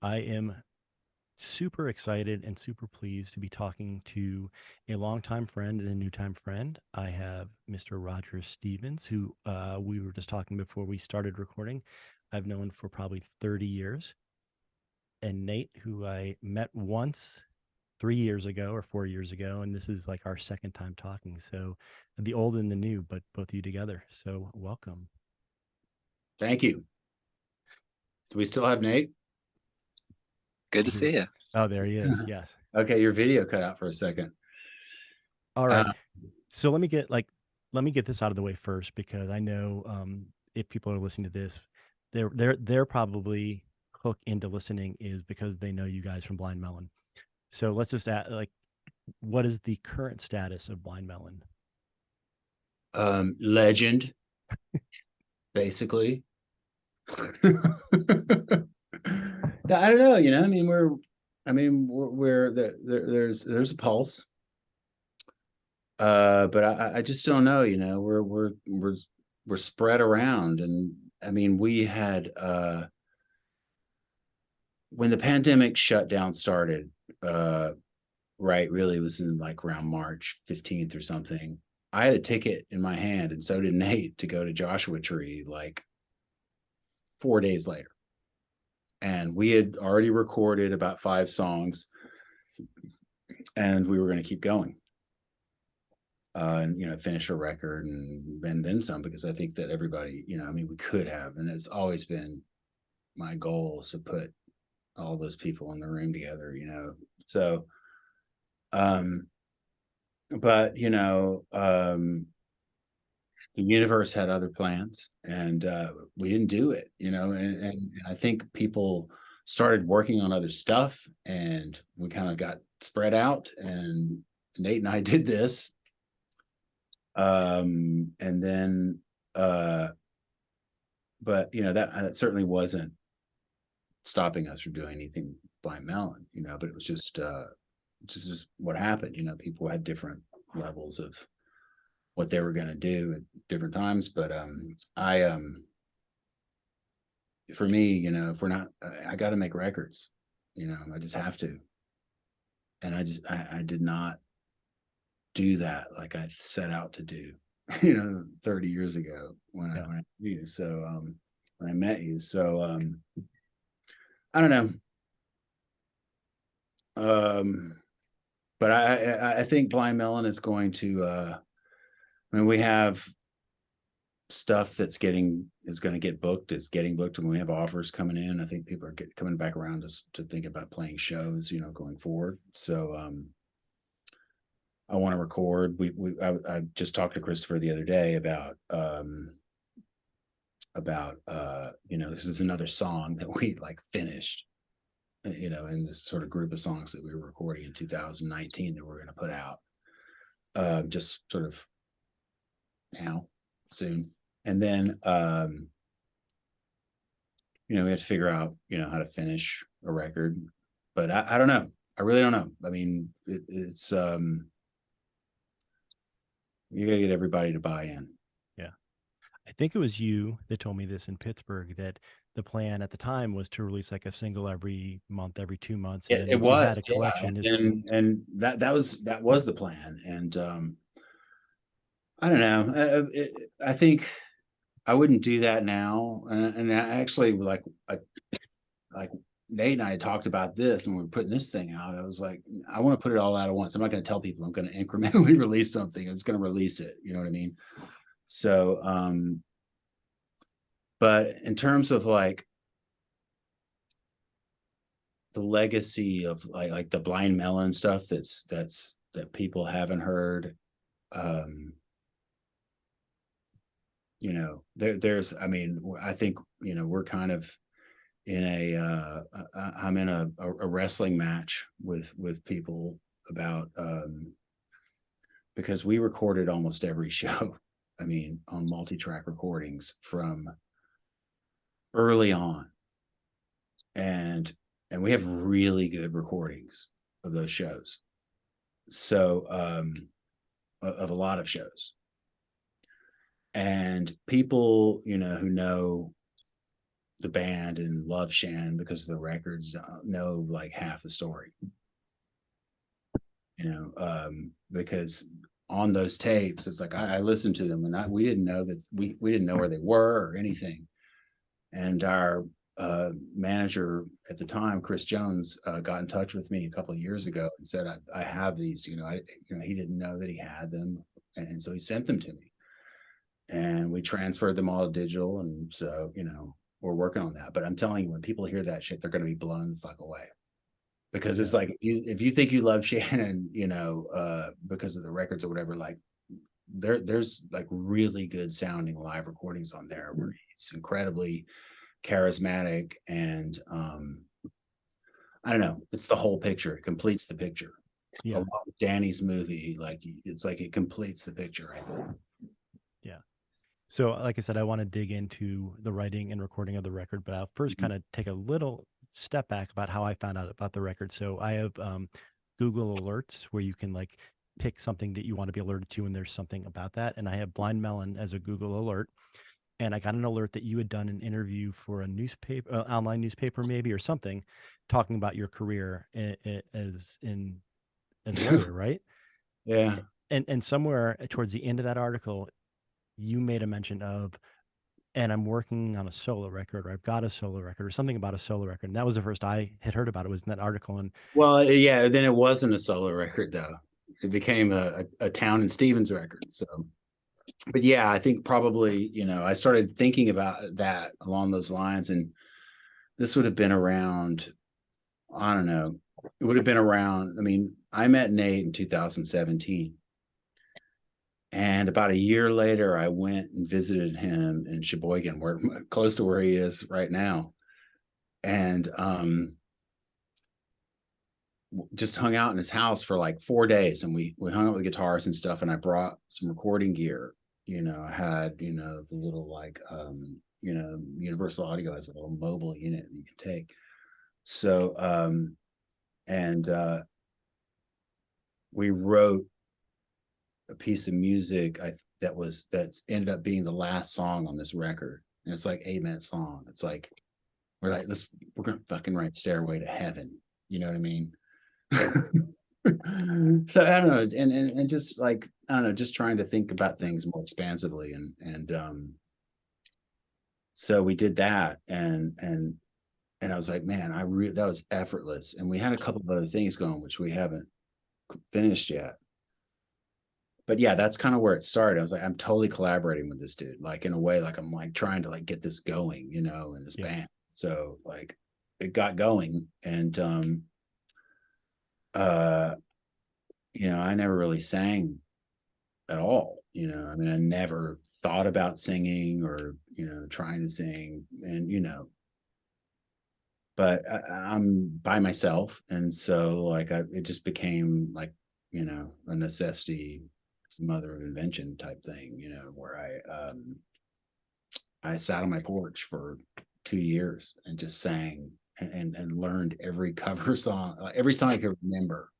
I am super excited and super pleased to be talking to a longtime friend and a new time friend. I have Mr. Roger Stevens, who we were just talking before we started recording. I've known for probably 30 years. And Nate, who I met once 3 years ago or 4 years ago. And this is like our second time talking. So the old and the new, but both of you together. So welcome. Thank you. Do we still have Nate? Good to see you. Oh, there he is. Yes. Okay, your video cut out for a second. All right. So let me get this out of the way first, because I know if people are listening to this, they're probably hooked into listening is because they know you guys from Blind Melon. So let's just add, like, what is the current status of Blind Melon? Legend, basically. Yeah, I don't know. There's a pulse. But I just don't know. We're spread around, and I mean, we had when the pandemic shutdown started, right, really, it was in like around March 15th or something. I had a ticket in my hand, and so did Nate, to go to Joshua Tree like 4 days later. And we had already recorded about 5 songs, and we were going to keep going. And finish a record and then some, because I think that everybody, we could have, and it's always been my goal is to put all those people in the room together, So, but the universe had other plans, and we didn't do it, and I think people started working on other stuff, and we kind of got spread out, and Nate and I did this. And then but that certainly wasn't stopping us from doing anything Blind Melon, but it was just what happened. People had different levels of what they were going to do at different times. But for me, if we're not, I got to make records. I just have to. And I did not do that like I set out to do, 30 years ago when I met you. So when I met you. So I don't know. But I think Blind Melon is going to we have stuff that's going to get booked. It's getting booked, and we have offers coming in. I think people are coming back around to think about playing shows, going forward. So I want to record. I just talked to Christopher the other day about this is another song that we like finished, in this sort of group of songs that we were recording in 2019 that we're going to put out just sort of now soon. And then we have to figure out how to finish a record, but I don't know. I really don't know. I mean, it's you gotta get everybody to buy in. Yeah. I think it was you that told me this in Pittsburgh, that the plan at the time was to release like a single every month, every 2 months. And then It once you was, had a collection, yeah. And that was the plan. And I don't know. I think I wouldn't do that now. And I actually like Nate and I had talked about this, and we were putting this thing out. I was like, I want to put it all out at once. I'm not going to tell people I'm going to incrementally release something. It's going to release it. You know what I mean? So, but in terms of like the legacy of like the Blind Melon stuff that people haven't heard, there's, I mean, I think, we're kind of in I'm in a wrestling match with people about, because we recorded almost every show. I mean, on multi-track recordings from early on, and we have really good recordings of those shows. So of a lot of shows, and people who know the band and love Shan because the records know like half the story, because on those tapes, it's like I listened to them and we didn't know that we didn't know where they were or anything. And our manager at the time, Chris Jones, got in touch with me a couple of years ago and said, I have these, he didn't know that he had them. And so he sent them to me and we transferred them all to digital. And so, we're working on that. But I'm telling you, when people hear that shit, they're going to be blown the fuck away. Because it's like, if you think you love Shannon, because of the records or whatever, like there's like really good sounding live recordings on there where he's incredibly charismatic and I don't know, it's the whole picture. It completes the picture. Yeah. Along with Danny's movie, like it's like it completes the picture, I think. Yeah. So, like I said, I want to dig into the writing and recording of the record, but I'll first kind of take a little step back about how I found out about the record. So, I have Google Alerts where you can like pick something that you want to be alerted to, and there's something about that. And I have Blind Melon as a Google Alert, and I got an alert that you had done an interview for a newspaper, online newspaper, maybe or something, talking about your career as a lawyer, right? Yeah. And somewhere towards the end of that article, you made a mention of, and I'm working on a solo record, or I've got a solo record, or something about a solo record. And that was the first I had heard about it, was in that article. And Well, yeah, then it wasn't a solo record though. It became a Towne and Stevens record. So, but yeah, I think probably, I started thinking about that along those lines. And this would have been around, I don't know, it would have been around, I mean, I met Nate in 2017. And about a year later, I went and visited him in Sheboygan, where close to where he is right now. And just hung out in his house for like 4 days, and we hung out with guitars and stuff. And I brought some recording gear. I had the little like Universal Audio has a little mobile unit that you can take. So and we wrote a piece of music that's ended up being the last song on this record, and it's like 8-minute song. It's like we're gonna fucking write Stairway to Heaven. You know what I mean? So I don't know, and just like I don't know, just trying to think about things more expansively, and so we did that, and I was like, man, that was effortless, and we had a couple of other things going which we haven't finished yet. But yeah, that's kind of where it started. I was like, I'm totally collaborating with this dude, like in a way, like I'm like trying to like get this going, in this band. So like it got going, and I never really sang at all. I mean, I never thought about singing or, trying to sing, and, but I'm by myself. And so like, it just became like, a necessity, mother of invention type thing, where I sat on my porch for 2 years and just sang and learned every cover song, every song I could remember.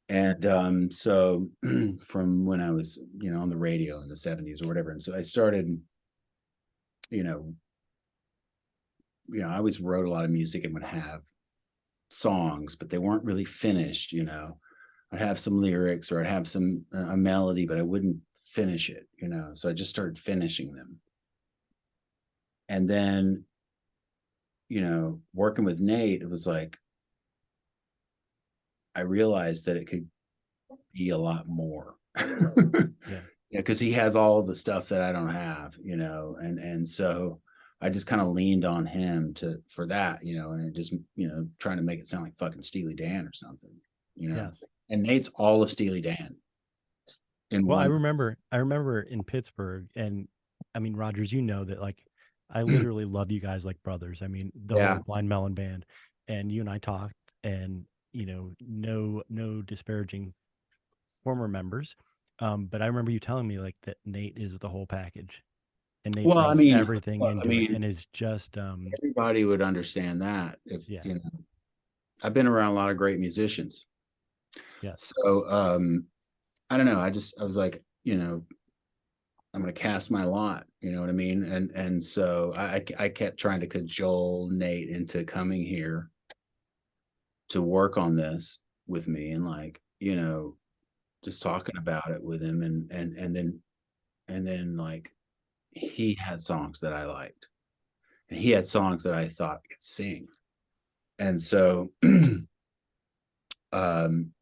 And so from when I was, on the radio in the 70s or whatever. And so I started, I always wrote a lot of music and would have songs, but they weren't really finished. I'd have some lyrics or I'd have some a melody, but I wouldn't finish it, so I just started finishing them. And then, working with Nate, it was like I realized that it could be a lot more. yeah, because he has all the stuff that I don't have, and so I just kind of leaned on him for that, and it just, trying to make it sound like fucking Steely Dan or something, yes. and Nate's all of Steely Dan in Well, I one. remember in Pittsburgh, and I mean, Rogers, that like I literally love you guys like brothers. I mean, the Yeah. whole Blind Melon band, and you and I talked, and no disparaging former members, but I remember you telling me like that Nate is the whole package, and Nate Well, brings everything I into it, mean, and is just everybody would understand that if, yeah, I've been around a lot of great musicians. yes, So, I don't know. I was like, I'm going to cast my lot, you know what I mean? And so I kept trying to cajole Nate into coming here to work on this with me, and like, you know, just talking about it with him, and then like he had songs that I liked, and he had songs that I thought I could sing. And so um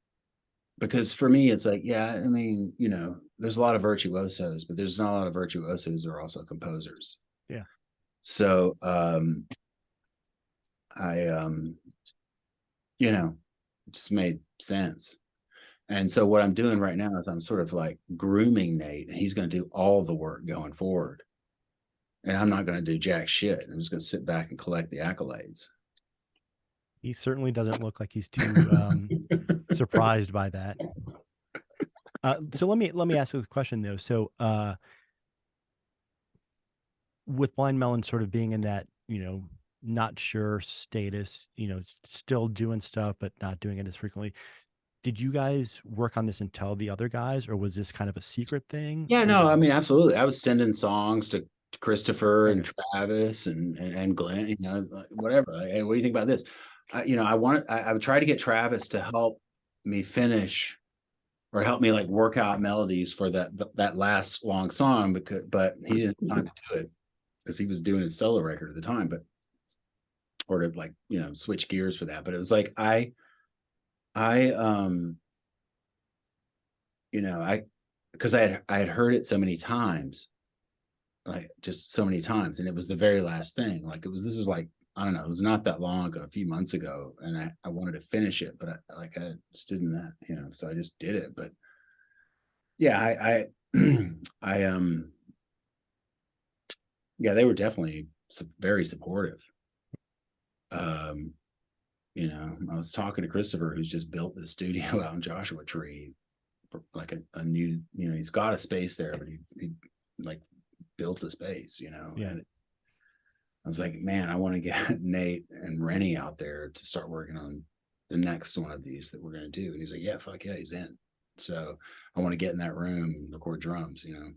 because for me it's like, yeah, I mean, you know, there's a lot of virtuosos, but there's not a lot of virtuosos who are also composers. Yeah. So I you know, it just made sense. And so what I'm doing right now is I'm sort of like grooming Nate, and he's going to do all the work going forward. And I'm not going to do jack shit. I'm just going to sit back and collect the accolades. He certainly doesn't look like he's too surprised by that. So let me ask you a question though. So with Blind Melon sort of being in that, you know, not sure status, you know, still doing stuff but not doing it as frequently. Did you guys work on this and tell the other guys, or was this kind of a secret thing? Yeah, no, I mean, absolutely. I was sending songs to Christopher and Okay. Travis and Glenn, you know, like, whatever. Like, hey, what do you think about this? You know, I would try to get Travis to help me finish or help me like work out melodies for that last long song, but he didn't have time to do it because he was doing his solo record at the time, but or to like, you know, switch gears for that. But it was like I you know, because I had heard it so many times, like just so many times, and it was the very last thing. Like this is like, I don't know, it was not that long ago, a few months ago, and I wanted to finish it, but I just didn't, you know, so I just did it. But yeah, I yeah, they were definitely very supportive. Um, you know, I was talking to Christopher, who's just built this studio out in Joshua Tree, like a new, you know, he's got a space there, but he like built a space, you know. Yeah. And I was like, man, I want to get Nate and Rennie out there to start working on the next one of these that we're going to do. And he's like, yeah, fuck yeah, he's in. So I want to get in that room and record drums, you know.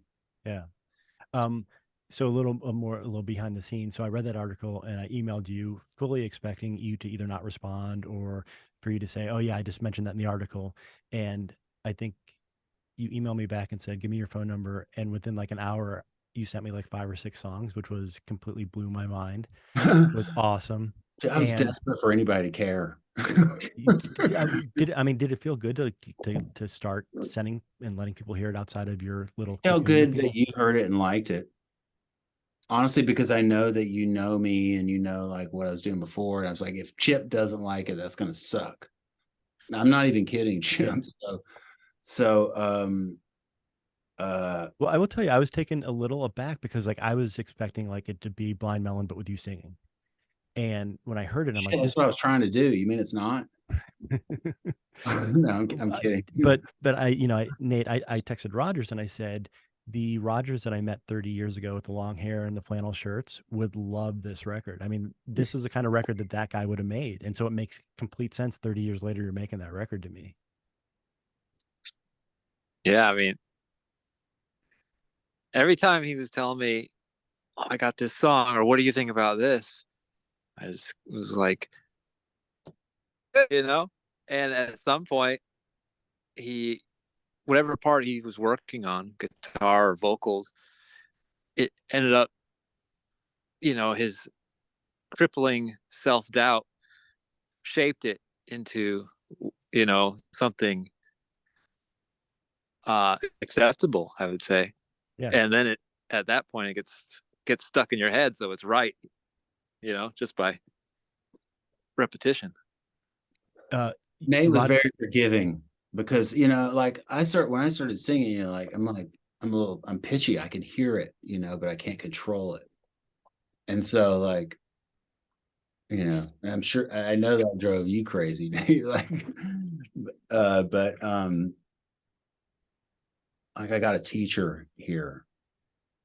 Yeah. So a little behind the scenes. So I read that article and I emailed you fully expecting you to either not respond or for you to say, "Oh yeah, I just mentioned that in the article." And I think you emailed me back and said, "Give me your phone number." And within like an hour, you sent me like 5 or 6 songs, which was completely blew my mind. It was awesome. I was And desperate for anybody to care. did it feel good to start sending and letting people hear it outside of your little Felt cocoon of good that people? you heard it and liked it. Honestly, because I know that you know me and you know like what I was doing before. And I was like, if Chip doesn't like it, that's gonna suck. I'm not even kidding, Chip. Yeah. So Well, I will tell you, I was taken a little aback because like I was expecting like it to be Blind Melon, but with you singing. And when I heard it, I'm like, yeah, that's this. what I was trying to do. You mean it's not? No, I'm kidding. But I, you know, Nate, I texted Rogers and I said, the Rogers that I met 30 years ago with the long hair and the flannel shirts would love this record. I mean, this is the kind of record that that guy would have made. And so it makes complete sense 30 years later, you're making that record to me. Yeah, I mean, every time he was telling me, "Oh, I got this song," or "What do you think about this?" I just was like, you know. And at some point, he, whatever part he was working on, guitar or vocals, it ended up, his crippling self doubt shaped it into, something acceptable, I would say. Yeah. And then at that point it gets stuck in your head, so it's right, just by repetition. Uh, Nate was Roger, very forgiving because, you know, like when I started singing, you know, I'm pitchy. I can hear it, you know, but I can't control it. And so like, you know, I'm sure I know that drove you crazy, Nate. But like I got a teacher here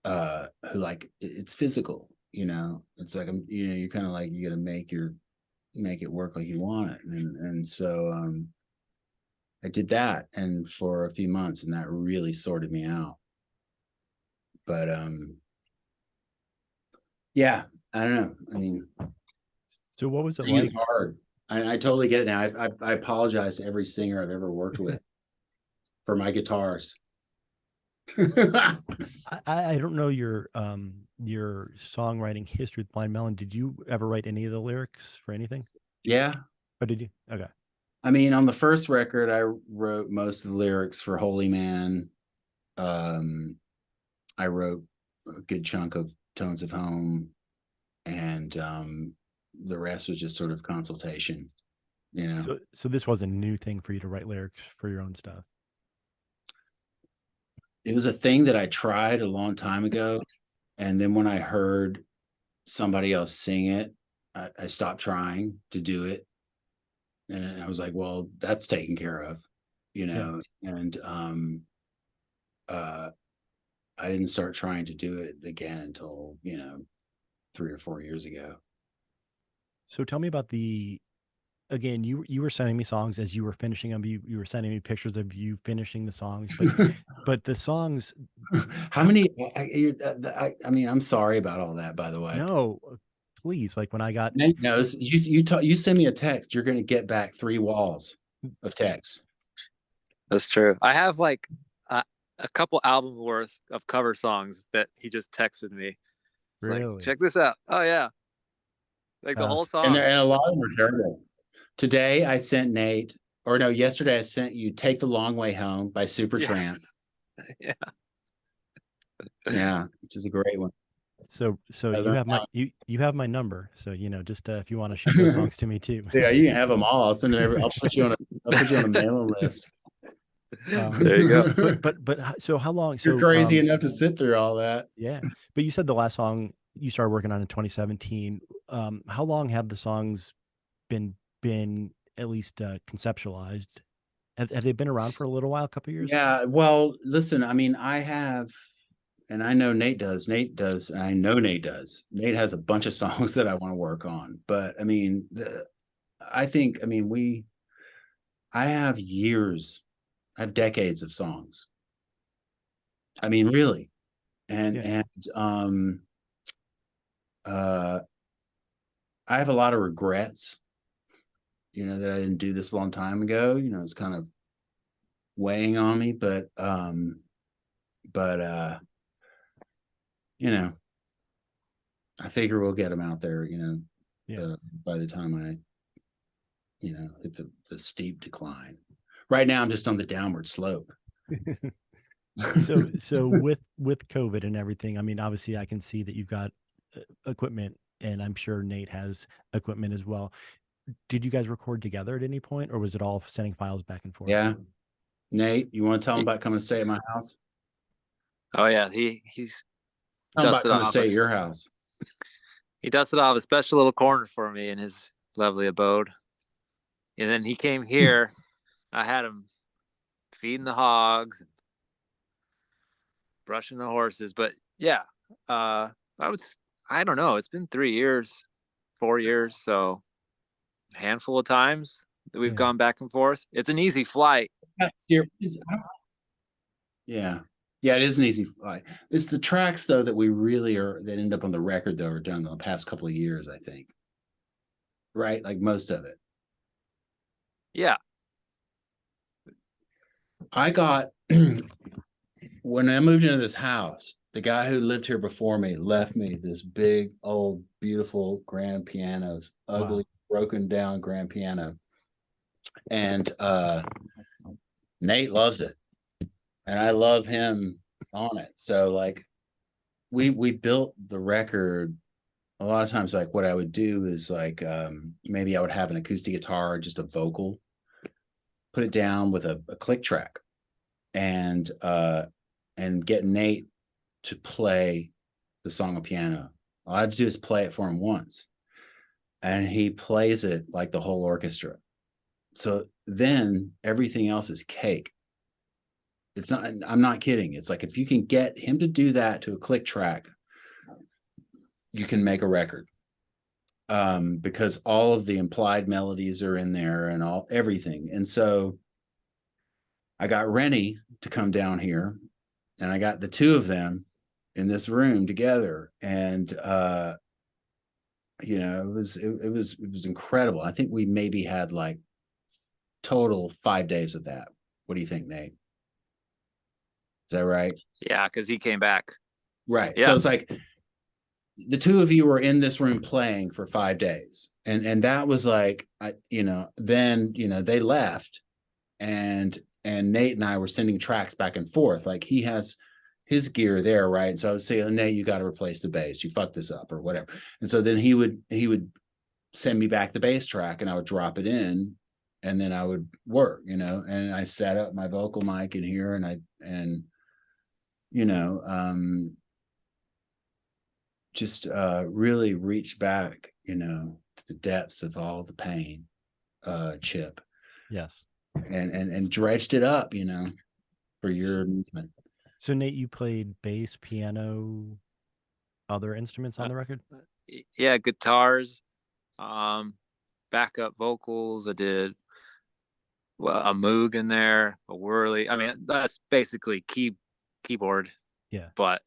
who like it's physical, you know. It's like you know, you're kind of like you gotta make it work like you want it. And so I did that and for a few months, and that really sorted me out. But yeah, I don't know. I mean, So what was it singing like? is hard. I totally get it now. I apologize to every singer I've ever worked with for my guitars. I don't know your songwriting history with Blind Melon. Did you ever write any of the lyrics for anything? Yeah. Oh, did you? Okay. I mean, on the first record, I wrote most of the lyrics for Holy Man. Um, I wrote a good chunk of Tones of Home, and the rest was just sort of consultation, you know. So this was a new thing for you to write lyrics for your own stuff. It was a thing that I tried a long time ago, and then when I heard somebody else sing it, I stopped trying to do it, and I was like, well, that's taken care of, you Yeah. know. And uh I didn't start trying to do it again until, 3 or 4 years ago. So tell me about again, you were sending me songs as you were finishing them. You were sending me pictures of you finishing the songs, but the songs. How many? I mean, I'm sorry about all that, by the way. No, please. Like when I got. Nate knows. You send me a text, you're going to get back 3 walls of text. That's true. I have like a couple album worth of cover songs that he just texted me. It's like, Really? check this out. Oh yeah, like the whole And, song. and a lot of them are terrible. Today I sent Nate, or no, yesterday I sent you "Take the Long Way Home" by Supertramp. Yeah. Yeah, which is a great one. So I you learned have my how. you have my number. So just if you want to shoot those songs to me too. Yeah, you can have them all. I'll send it every. I'll put you on a mailing list. There you go. So how long? You're So crazy enough to sit through all that. yeah, but you said the last song you started working on in 2017. How long have the songs been at least conceptualized? Have they been around for a little while, a couple years? Yeah, well, listen, I mean, I have, and I know Nate does. Nate does, and I know Nate does. Nate has a bunch of songs that I want to work on, but I mean, I think, I mean, I have years, I have decades of songs. I mean, really, and Yeah, um, uh, I have a lot of regrets, that I didn't do this a long time ago. It's kind of weighing on me, but you know, I figure we'll get them out there, yeah. by the time I, hit the steep decline. Right now, I'm just on the downward slope. So with COVID and everything, I mean, obviously, I can see that you've got equipment, and I'm sure Nate has equipment as well. Did you guys record together at any point, or was it all sending files back and forth? Yeah. Nate, you want to tell him about coming to stay at my house? Oh yeah, he's Tell him about dusted coming to off. stay at your house. He dusted off a special little corner for me in his lovely abode, and then he came here. I had him feeding the hogs, and brushing the horses. But yeah, I would. I don't know. It's been 3 years, 4 years, so a handful of times that we've Yeah. gone back and forth. It's an easy flight. Yeah. Yeah, it is an easy flight. It's the tracks though that we really are that end up on the record though are done in the past couple of years, I think. Right? Like most of it. Yeah. I got when I moved into this house, the guy who lived here before me left me this big, old, beautiful grand pianos, ugly, broken down grand piano. And Nate loves it. And I love him on it. So like we built the record. A lot of times, like what I would do is like maybe I would have an acoustic guitar or just a vocal, put it down with a click track, and get Nate to play the song on piano. All I have to do is play it for him once, and he plays it like the whole orchestra. So then everything else is cake. It's not. I'm not kidding. It's like if you can get him to do that to a click track, you can make a record. Because all of the implied melodies are in there and everything. And so I got Rennie to come down here, and I got the two of them in this room together, and you know, it was incredible. I think we maybe had like total 5 days of that. What do you think, Nate? Is that right? Yeah, because he came back. Right. Yeah. So it's like the two of you were in this room playing for 5 days, and that was like, you know, then, you know, they left, and Nate and I were sending tracks back and forth. Like, he has his gear there, right? And so I would say, oh, Nate, you got to replace the bass. You fucked this up or whatever. And so then he would send me back the bass track, and I would drop it in, and then I would work, you know. And I set up my vocal mic in here, and you know, just really reach back, you know, to the depths of all the pain, Chip, Yes. and dredged it up, you know, for your amusement. So Nate, you played bass, piano, other instruments on the record? Yeah, guitars, backup vocals. I did a Moog in there, a Whirly. I mean, that's basically keyboard. Yeah. But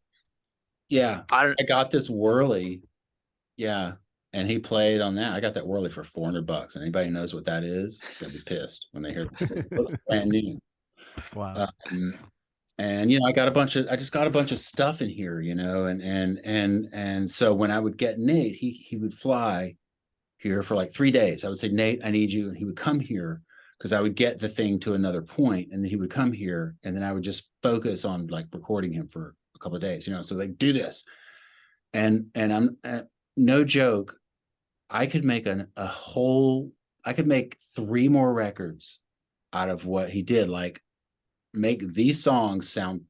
yeah, I got this Whirly. Yeah. And he played on that. I got that Whirly for $400. Anybody knows what that is? It's gonna be pissed when they hear it. Looks brand new. Wow. And you know, I just got a bunch of stuff in here, you know, and so when I would get Nate, he would fly here for like 3 days. I would say, Nate, I need you, and he would come here because I would get the thing to another point, and then he would come here, and then I would just focus on like recording him for a couple of days, you know. So like, do this, and I'm no joke, I could make I could make 3 more records out of what he did. Like, make these songs sound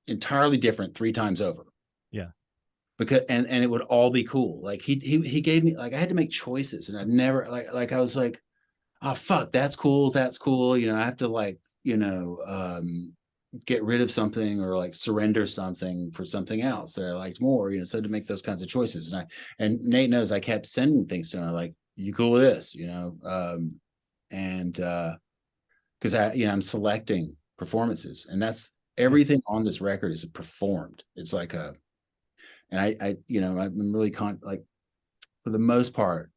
entirely different 3 times over. Yeah. Because and it would all be cool. Like, he gave me, like, I had to make choices, and I've never, like I was like, oh fuck, that's cool, you know. I have to, like, you know, get rid of something, or like surrender something for something else that I liked more, you know. So to make those kinds of choices, and Nate knows, I kept sending things to him like, you cool with this, you know. And because you know, I'm selecting performances, and that's everything on this record is performed. It's like and I you know, I'm really like, for the most part,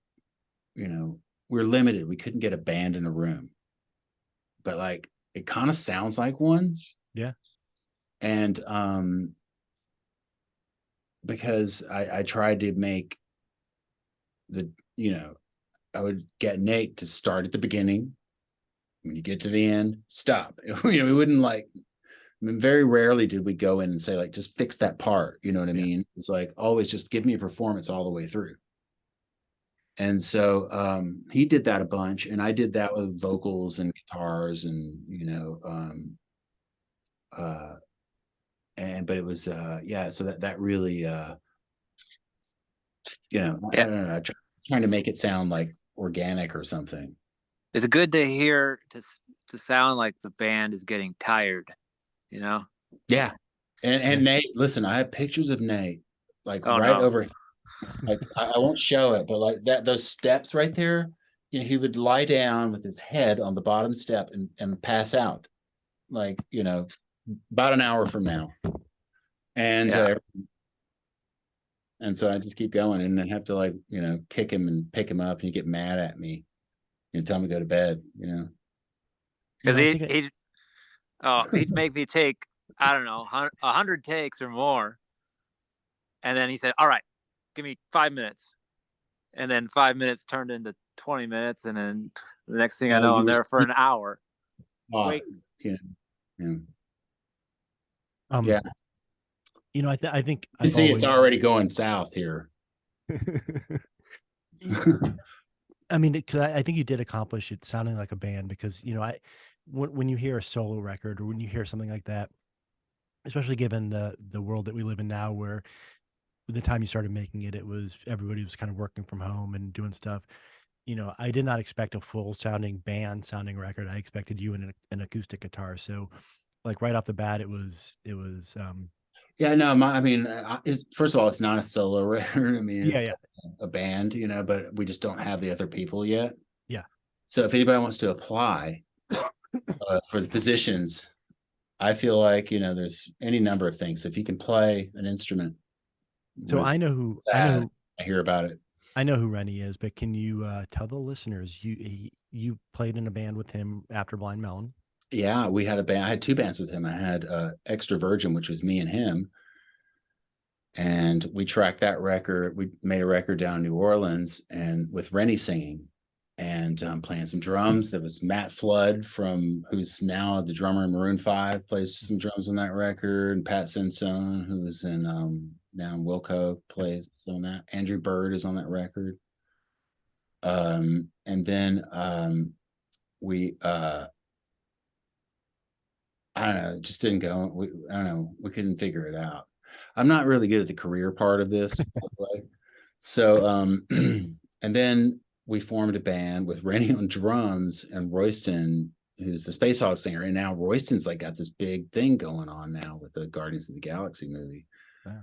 you know, we're limited. We couldn't get a band in a room, but like, it kind of sounds like one. Yeah. And because I tried to make you know, I would get Nate to start at the beginning. When you get to the end, stop. You know, we wouldn't, like, I mean, very rarely did we go in and say, like, just fix that part. You know what I mean? It's like, always just give me a performance all the way through. And so he did that a bunch, and I did that with vocals and guitars, and you know, but it was yeah, so that really you know, Yeah. I don't know, trying to make it sound like organic or something. It's good to hear to sound like the band is getting tired, you know. Yeah. And Nate, listen, I have pictures of Nate, like, Oh right no. over, like, I won't show it, but like that, those steps right there, you know, he would lie down with his head on the bottom step, and pass out, like, you know, about an hour from now. And Yeah. and so I just keep going, and then have to, like, you know, kick him and pick him up, and he get mad at me and tell me to go to bed, you know. Because You know, he'd make me take, I don't know, 100 takes or more, and then he said, "All right, give me 5 minutes," and then 5 minutes turned into 20 minutes, and then the next thing I know, I'm there for an hour. Wait. Yeah. Yeah. Yeah. You know, I think you see, it's already going south here. I mean, because I think you did accomplish it sounding like a band, because, you know, when you hear a solo record, or when you hear something like that, especially given the world that we live in now, where the time you started making it, everybody was kind of working from home and doing stuff. You know, I did not expect a full sounding band sounding record. I expected you and an acoustic guitar. So, like, right off the bat, it was yeah, no, I mean, first of all, it's not a solo record. I mean, it's a band, you know, but we just don't have the other people yet. Yeah. So if anybody wants to apply for the positions, I feel like, there's any number of things. If you can play an instrument So with I I hear about it. know who Rennie is, but can you tell the listeners you played in a band with him after Blind Melon? Yeah, we had a band. I had two bands with him. I had Extra Virgin, which was me and him, and we tracked that record. We made a record down in New Orleans, and with Rennie singing and playing some drums. There was Matt Flood who's now the drummer in Maroon 5, plays some drums on that record, and Pat Sansone, who was in now in Wilco, plays on that. Andrew Bird is on that record. And then we I don't know, it just didn't go. I don't know, we couldn't figure it out. I'm not really good at the career part of this, by the way. So and then we formed a band with Rennie on drums and Royston, who's the Space Hog singer. And now Royston's like got this big thing going on now with the Guardians of the Galaxy movie. Wow.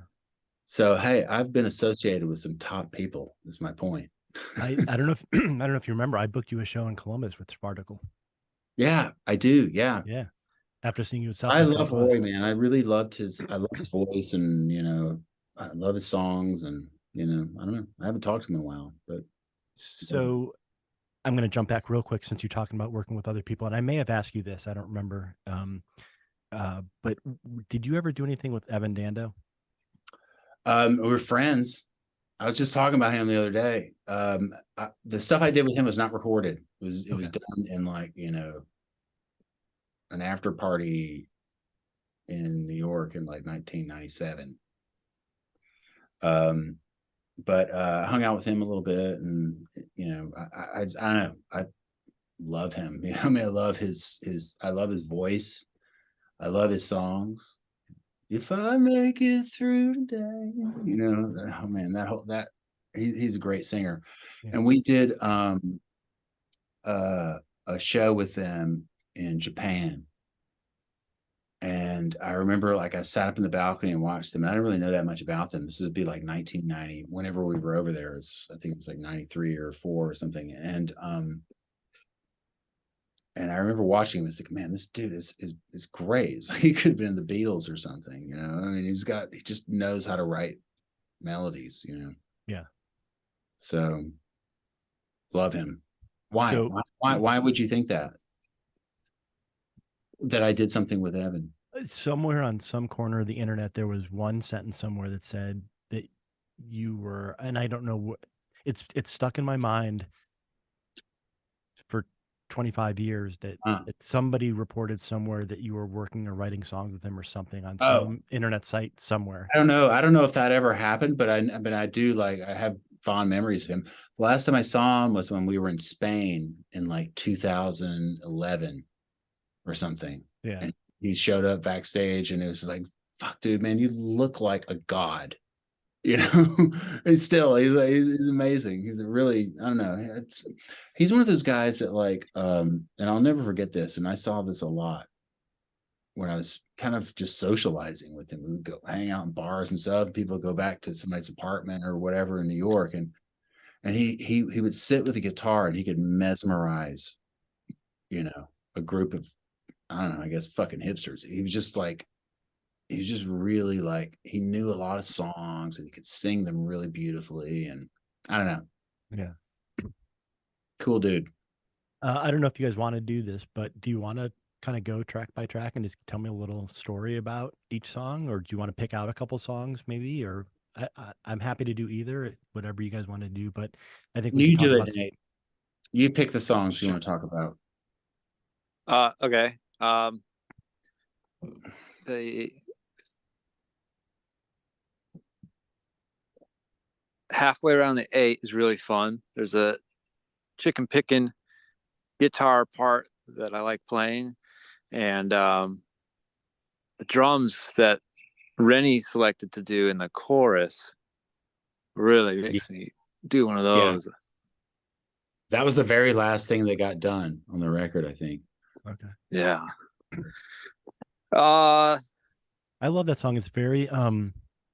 So hey, I've been associated with some top people, is my point. I don't know if I don't know if you remember, I booked you a show in Columbus with Spartacle. Yeah, I do. Yeah. Yeah. After seeing you at South I by love Southwest. Roy, man. I really loved I love his voice, and I love his songs, and I don't know. I haven't talked to him in a while, but So I'm going to jump back real quick since you're talking about working with other people, and I may have asked you this. I don't remember. But did you ever do anything with Evan Dando? we're friends. I was just talking about him the other day. The stuff I did with him was not recorded. It was done in like an after party in New York in like 1997. But I hung out with him a little bit, and I don't know. I love him. I mean, I love I love his voice. I love his songs. If I make it through today, oh man, he's a great singer. Yeah. And we did a show with them in Japan. And I remember like I sat up in the balcony and watched them. I didn't really know that much about them. This would be like 1990, whenever we were over there. I think it was like 93 or 4 or something. And I remember watching him. It's like, man, this dude is great. Like, he could have been in the Beatles or something, I mean, he just knows how to write melodies, Yeah. So love him. Why? So Why would you think that I did something with Evan? somewhere on some corner of the internet, there was one sentence somewhere that said that you were, and I don't know what it's stuck in my mind for 25 years that somebody reported somewhere that you were working or writing songs with him or something on some internet site somewhere. I don't know if that ever happened, but I do, like, I have fond memories of him. The last time I saw him was when we were in Spain in like 2011 or something. Yeah. And he showed up backstage, and it was like, fuck, dude, man, you look like a god. He's amazing. He's a really, I don't know. He's one of those guys that like, and I'll never forget this. And I saw this a lot when I was kind of just socializing with him. We would go hang out in bars and stuff. People would go back to somebody's apartment or whatever in New York. And he would sit with a guitar, and he could mesmerize, a group of, I don't know, I guess fucking hipsters. He was just really like, he knew a lot of songs, and he could sing them really beautifully. And I don't know. Yeah. Cool dude. I don't know if you guys want to do this, but do you want to kind of go track by track and just tell me a little story about each song, or do you want to pick out a couple songs maybe? Or I'm happy to do either, whatever you guys want to do. But I think we should talk do about it, Nate. You pick the songs you want to talk about. Okay. The halfway around the 8 is really fun. There's a chicken picking guitar part that I like playing, and the drums that Rennie selected to do in the chorus really makes me do one of those. Yeah. That was the very last thing that got done on the record, I think. Okay. Yeah. I love that song. It's very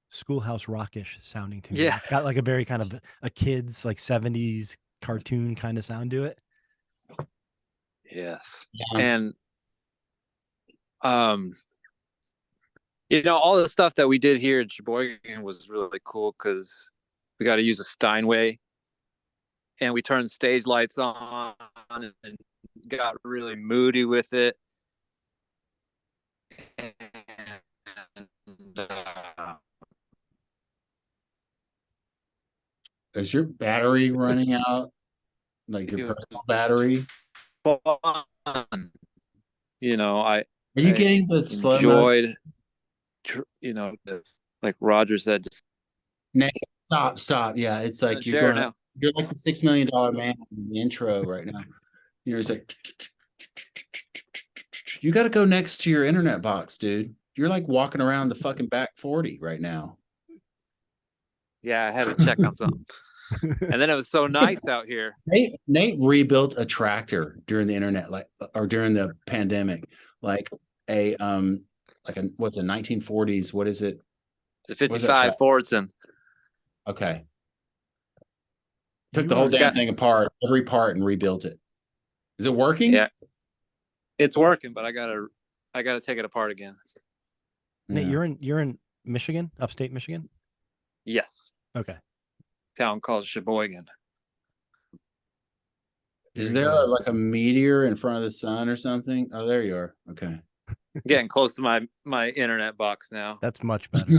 Schoolhouse Rockish sounding to me. Yeah. It's got like a very kind of a kid's like 70s cartoon kind of sound to it. Yes. Yeah. And You know, all the stuff that we did here in Sheboygan was really cool because we got to use a Steinway, and we turned stage lights on and got really moody with it. And, Is your battery running out? Like your it personal battery? was fun. You know, Are you I getting the slow mode? enjoyed, you know, like Roger said, just Nick, stop, stop. Yeah, it's in the like chair now. you're like the $6 million man in the intro right now. You're just like, you got to go next to your internet box, dude. You're like walking around the fucking back 40 right now. Yeah, I had to check on something. And then it was so nice out here. Nate rebuilt a tractor during the internet, like, or during the pandemic, like a what's a 1940s? What is it? It's a What is that 55 tractor? Fordson. Okay, took You the whole are It's damn got, thing apart, every part, and rebuilt it. Is it working? yeah, it's working, but I gotta take it apart again. Nate, Yeah. you're in Michigan, upstate Michigan. Yes, Okay, town called Sheboygan. Is very there good. like a meteor in front of the sun or something? Oh, there you are. Okay. Getting close to my internet box now. That's much better.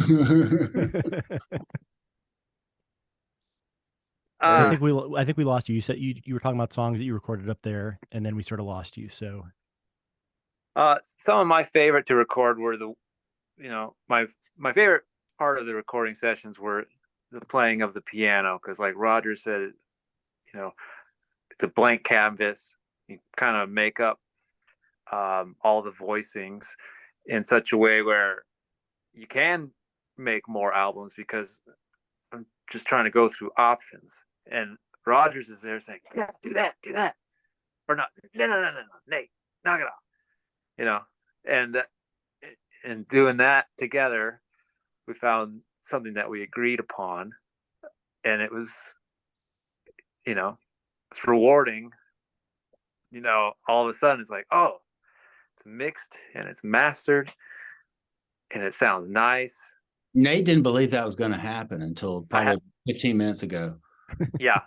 So Uh, I think we lost you. You said you were talking about songs that you recorded up there, and then we sort of lost you. So some of my favorite to record were my favorite part of the recording sessions were the playing of the piano because, like Roger said, you know, it's a blank canvas. You kind of make up all the voicings in such a way where you can make more albums because I'm just trying to go through options. And Rogers is there saying, "Yeah, do that," or not, no, Nate, knock it off, you know. And doing that together, we found something that we agreed upon, and it was, you know, it's rewarding. You know, all of a sudden it's like, oh, it's mixed and it's mastered and it sounds nice. Nate didn't believe that was going to happen until probably 15 minutes ago. Yeah,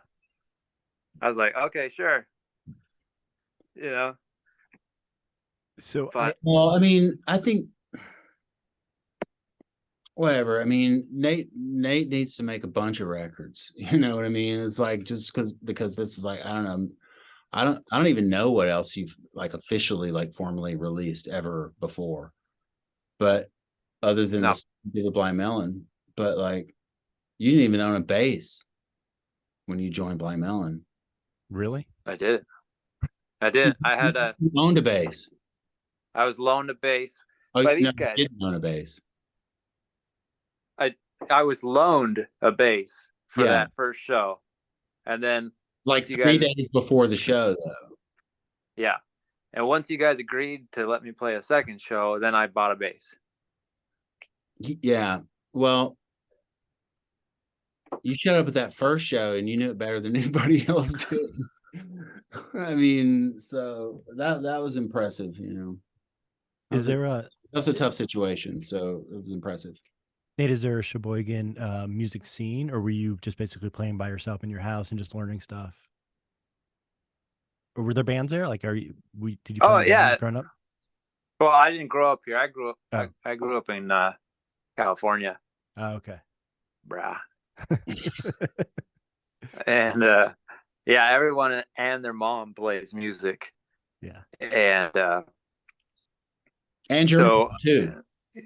I was like, okay, sure, you know, so but Well, I mean, I think whatever. I mean, Nate needs to make a bunch of records. You know what I mean? It's like just because this is like I don't know. I don't even know what else you've like officially like formally released ever before. But other than no, the Blind Melon, but like you didn't even own a bass when you joined Blind Melon. really, I did it. I did. I had You owned a bass. I was loaned a bass Oh by no, these you guys. didn't own a bass. I I was loaned a bass for Yeah, that first show, and then like once you 3 days before the show, though. yeah, and once you guys agreed to let me play a second show, then I bought a bass. Yeah. Well, you showed up at that first show and you knew it better than anybody else did. I mean, so that was impressive, you know. is there a That was a tough situation, so it was impressive. Nate? Is there a Sheboygan music scene, or were you just basically playing by yourself in your house and just learning stuff? Or were there bands there? Like, did you play Oh in bands yeah. growing up? Well, I didn't grow up here. I grew up. Oh, I grew up in California, oh okay. brah. And yeah, everyone and their mom plays music, Yeah. and And your so mom too.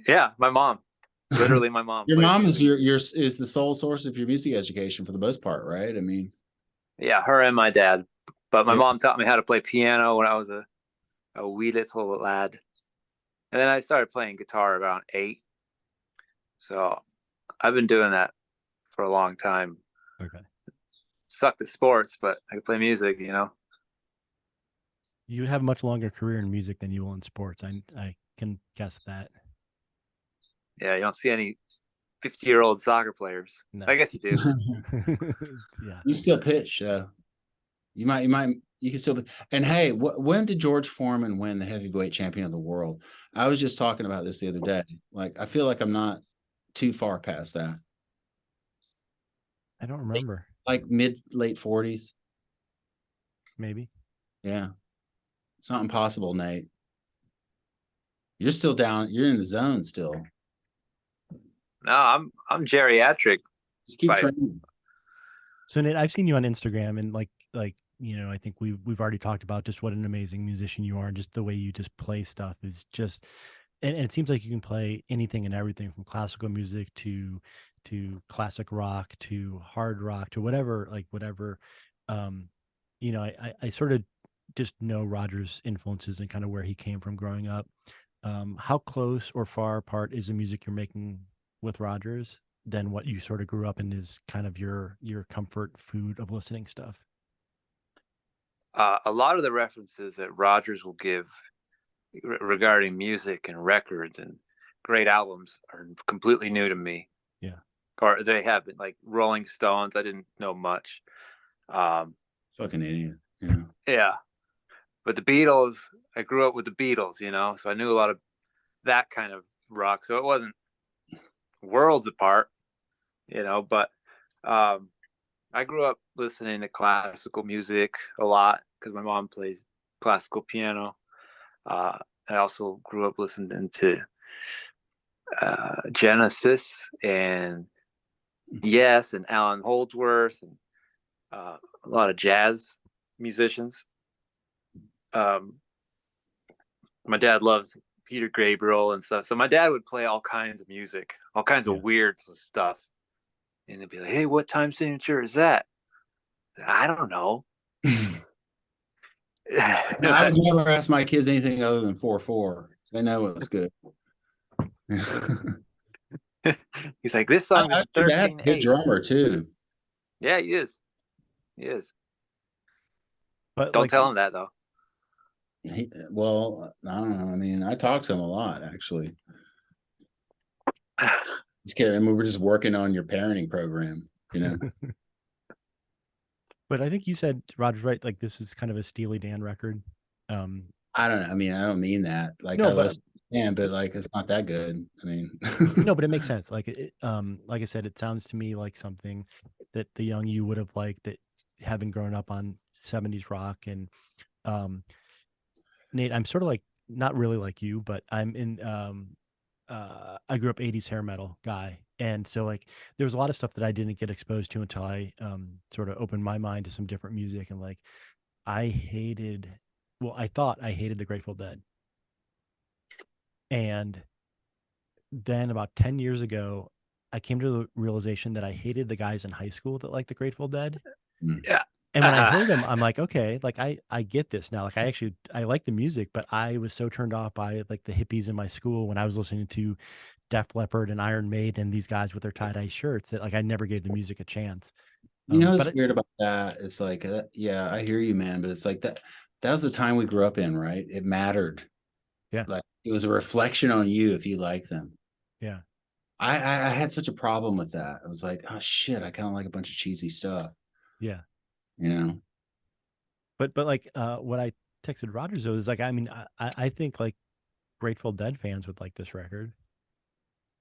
yeah, my mom, literally, my mom Your plays mom is music. your is the sole source of your music education for the most part, right? I mean, Yeah, her and my dad. But my yeah. mom taught me how to play piano when I was a wee little lad, and then I started playing guitar around 8. So I've been doing that for a long time. Okay. Sucked at sports, but I can play music, you know. You have a much longer career in music than you will in sports. I can guess that. Yeah, you don't see any 50-year-old soccer players. No. I guess you do. Yeah. You still pitch, you might You can still be. And hey, when did George Foreman win the heavyweight champion of the world? I was just talking about this the other day. Like, I feel like I'm not too far past that. I don't remember. Like late 40s. Maybe. Yeah. It's not impossible, Nate. You're still down. You're in the zone still. No, I'm geriatric. Just keep By training. So Nate, I've seen you on Instagram, and like I think we've already talked about just what an amazing musician you are, and just the way you just play stuff is just, and it seems like you can play anything and everything from classical music to classic rock to hard rock to whatever, like whatever. Um, I sort of just know Roger's influences and kind of where he came from growing up. How close or far apart is the music you're making with Rogers than what you sort of grew up in is kind of your comfort food of listening stuff? a lot of the references that Rogers will give regarding music and records and great albums are completely new to me. Yeah. Or they have been, like Rolling Stones. I didn't know much. Um, Fucking idiot. Yeah. yeah, but the Beatles. I grew up with the Beatles, so I knew a lot of that kind of rock. So it wasn't worlds apart, But I grew up listening to classical music a lot because my mom plays classical piano. Uh, I also grew up listening to Genesis and Yes and Alan Holdsworth and a lot of jazz musicians. Um, my dad loves Peter Gabriel and stuff, so my dad would play all kinds of music, all kinds Yeah. of weird stuff, and it'd be like, "Hey, what time signature is that?" I don't know. I would never ask my kids anything other than 4/4. They know it's good. He's like, "This song is Your dad's a good 13/8." drummer too. Yeah, he is. He is. But Don't like, tell him that though. Well, I don't know. I mean, I talk to him a lot actually. Just kidding. I mean, we're just working on your parenting program, but I think you said Roger's right. Like this is kind of a Steely Dan record. Um, I don't know. I mean, I don't mean that. Like no, I but listen but like it's not that good. I mean, no, but it makes sense. Like I said, it sounds to me like something that the young you would have liked that having grown up on 70s rock. And um, Nate, I'm sort of like not really like you, but I'm in I grew up 80s hair metal guy. And so like there was a lot of stuff that I didn't get exposed to until I sort of opened my mind to some different music. And like I hated, well, I thought I hated the Grateful Dead. And then about 10 years ago, I came to the realization that I hated the guys in high school that liked the Grateful Dead. Yeah. And when I heard them, I'm like, okay, like I get this now. Like I like the music, but I was so turned off by like the hippies in my school when I was listening to Def Leppard and Iron Maiden and these guys with their tie-dye shirts that like I never gave the music a chance. what's But weird about that? It's like, yeah, I hear you, man, but it's like that. That was the time we grew up in, right? It mattered. yeah, Like it was a reflection on you if you like them. yeah, I had such a problem with that. I was like, oh shit, I kind of like a bunch of cheesy stuff, yeah. you know. But like what I texted Rogers though is like, I mean, I think like Grateful Dead fans would like this record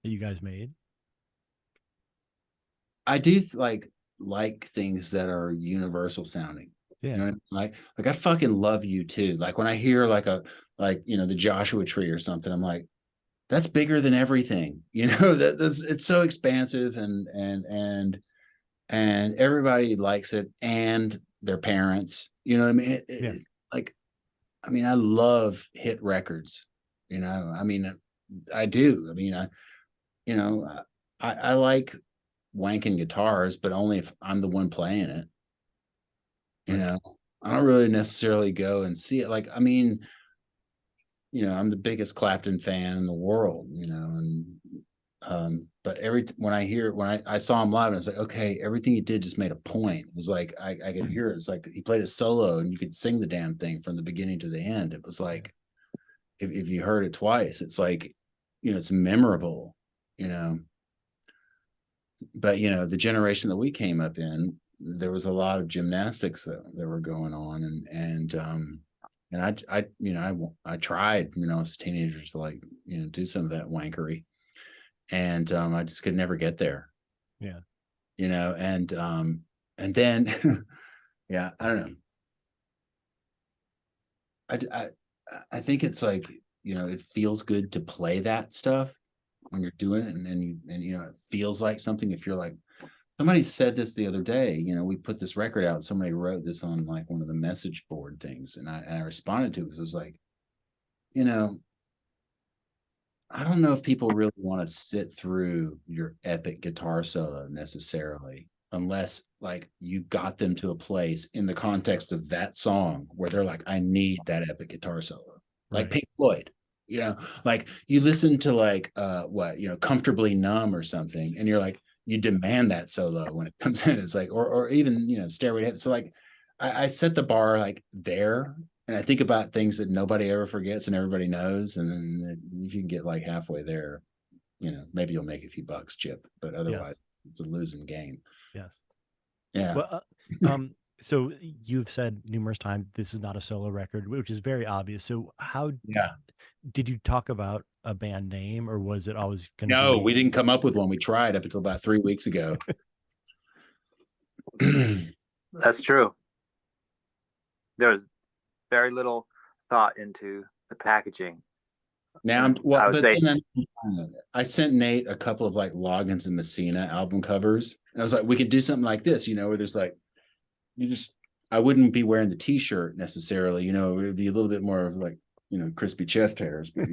that you guys made. I do like things that are universal sounding. Yeah. You know, like I fucking love you too. Like when I hear the Joshua Tree or something, I'm like, that's bigger than everything. That's it's so expansive and everybody likes it and their parents. You know what I mean? Yeah. Like, I mean, I love hit records. I mean, I do. I mean, I like wanking guitars, but only if I'm the one playing it. You Right. know, I don't really necessarily go and see it. Like, I mean, I'm the biggest Clapton fan in the world, and but when I saw him live, and I was like, okay, everything he did just made a point. It was like I could hear it. It's like he played a solo and you could sing the damn thing from the beginning to the end. It was like if you heard it twice, it's like, it's memorable, but the generation that we came up in, there was a lot of gymnastics that were going on, and I tried, as a teenager to like, do some of that wankery, and I just could never get there. Yeah. And then yeah, I don't know. I think it's like, it feels good to play that stuff when you're doing it, and it feels like something. If you're like, somebody said this the other day, we put this record out, somebody wrote this on like one of the message board things, and I responded to it because it was like, I don't know if people really want to sit through your epic guitar solo necessarily, unless like you got them to a place in the context of that song where they're like, I need that epic guitar solo. Like Right. Pink Floyd, like you listen to like Comfortably Numb or something, and you're like, you demand that solo when it comes in. It's like, or even, Stairway to Heaven. So like I set the bar like there, and I think about things that nobody ever forgets and everybody knows. And then if you can get like halfway there, maybe you'll make a few bucks, Chip, but otherwise Yes. it's a losing game. Yes. Yeah. Well, so you've said numerous times this is not a solo record, which is very obvious. So how Yeah. did you talk about a band name, or was it always going to No, be? we didn't come up with one. We tried up until about 3 weeks ago. That's true. There was very little thought into the packaging. Now, I would say, I sent Nate a couple of like Loggins and Messina album covers. And I was like, we could do something like this, where there's like, I wouldn't be wearing the t-shirt necessarily, it would be a little bit more of like, crispy chest hairs, but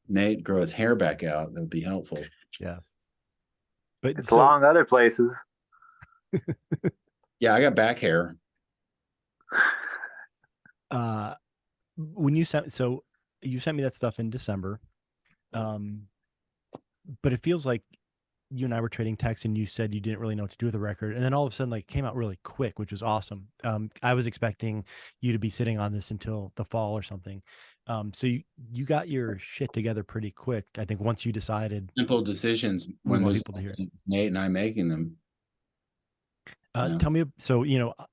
Nate grow his hair back out. That would be helpful. Yes. But it's long other places. Yeah, I got back hair. When you sent me that stuff in December, but it feels like you and I were trading texts, and you said you didn't really know what to do with the record, and then all of a sudden, like, it came out really quick, which was awesome. I was expecting you to be sitting on this until the fall or something. So you got your shit together pretty quick. I think once you decided simple decisions we when want there's people to hear it. Nate and I making them. Tell me, so